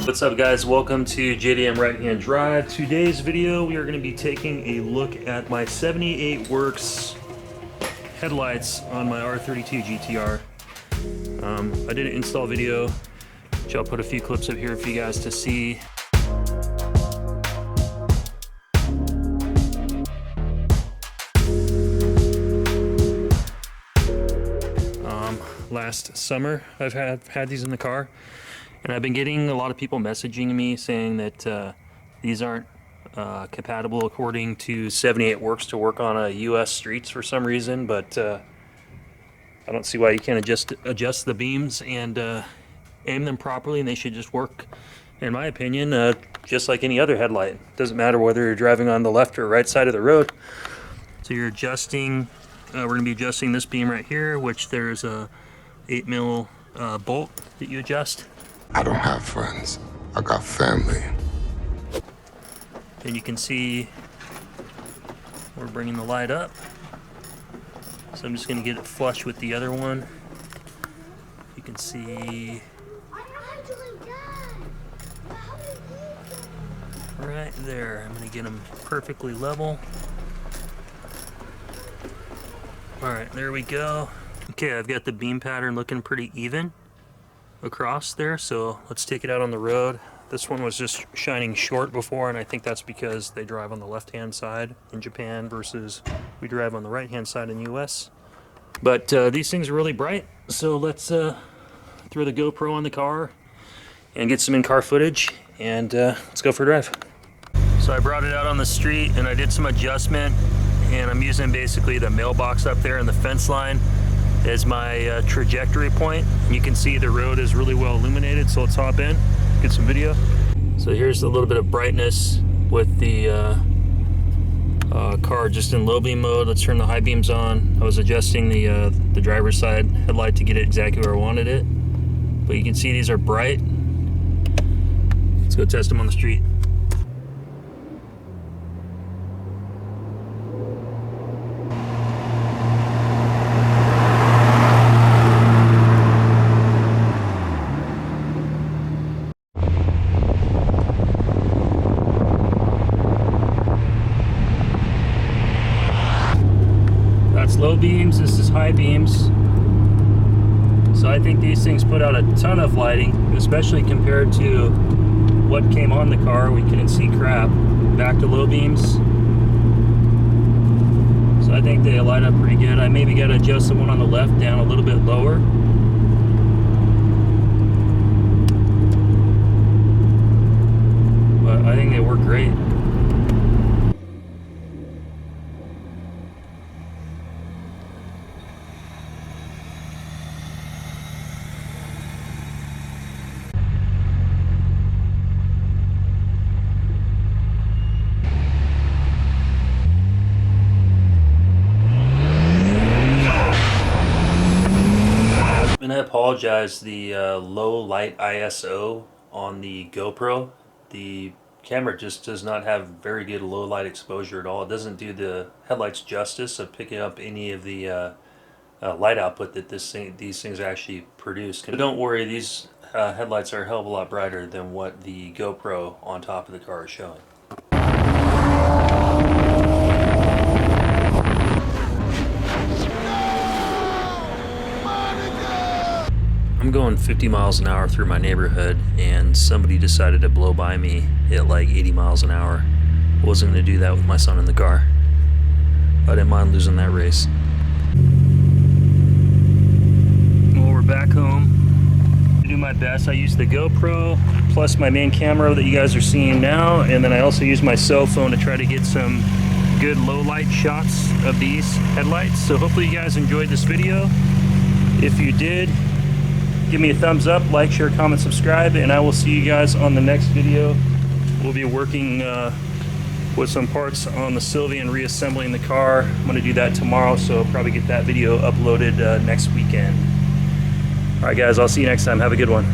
What's up guys, welcome to JDM Right Hand Drive. Today's video we are going to be taking a look at my 78 Works headlights on my R32 GTR. I did an install video, which I'll put a few clips up here for you guys to see. Last summer I've had these in the car, and I've been getting a lot of people messaging me saying that these aren't compatible according to 78 Works to work on US streets for some reason, but I don't see why you can't adjust the beams and aim them properly, and they should just work, in my opinion, just like any other headlight. Doesn't matter whether you're driving on the left or right side of the road. So you're adjusting, we're going to be adjusting this beam right here, which there's a 8mm bolt that you adjust. I don't have friends, I got family. And you can see we're bringing the light up. So I'm just going to get it flush with the other one. You can see right there. I'm going to get them perfectly level. Alright, there we go. Okay, I've got the beam pattern looking pretty even across there, so let's take it out on the road. This one was just shining short before, and I think that's because they drive on the left-hand side in Japan versus we drive on the right-hand side in the US. But these things are really bright, so let's throw the GoPro on the car and get some in-car footage, and let's go for a drive. So I brought it out on the street, and I did some adjustment, and I'm using basically the mailbox up there and the fence line as my trajectory point. And you can see the road is really well illuminated, so let's hop in, get some video. So here's a little bit of brightness with the car just in low beam mode. Let's turn the high beams on. I was adjusting the driver's side headlight to get it exactly where I wanted it, but you can see these are bright. Let's go test them on the street. Low beams, this is high beams. So I think these things put out a ton of lighting, especially compared to what came on the car. We couldn't see crap. Back to low beams. So I think they light up pretty good. I maybe got to adjust the one on the left down a little bit lower. But I think they work great. And I apologize, the low light ISO on the GoPro, the camera just does not have very good low light exposure at all. It doesn't do the headlights justice of picking up any of the light output that these things actually produce. But don't worry, these headlights are a hell of a lot brighter than what the GoPro on top of the car is showing. I'm going 50 miles an hour through my neighborhood, and somebody decided to blow by me at like 80 miles an hour. I wasn't going to do that with my son in the car. I didn't mind losing that race. Well, we're back home. I do my best. I use the GoPro plus my main camera that you guys are seeing now, and then I also use my cell phone to try to get some good low light shots of these headlights. So hopefully you guys enjoyed this video. If you did, give me a thumbs up, like, share, comment, subscribe, and I will see you guys on the next video. We'll be working with some parts on the Sylvia and reassembling the car. I'm going to do that tomorrow, so I'll probably get that video uploaded next weekend. Alright guys, I'll see you next time. Have a good one.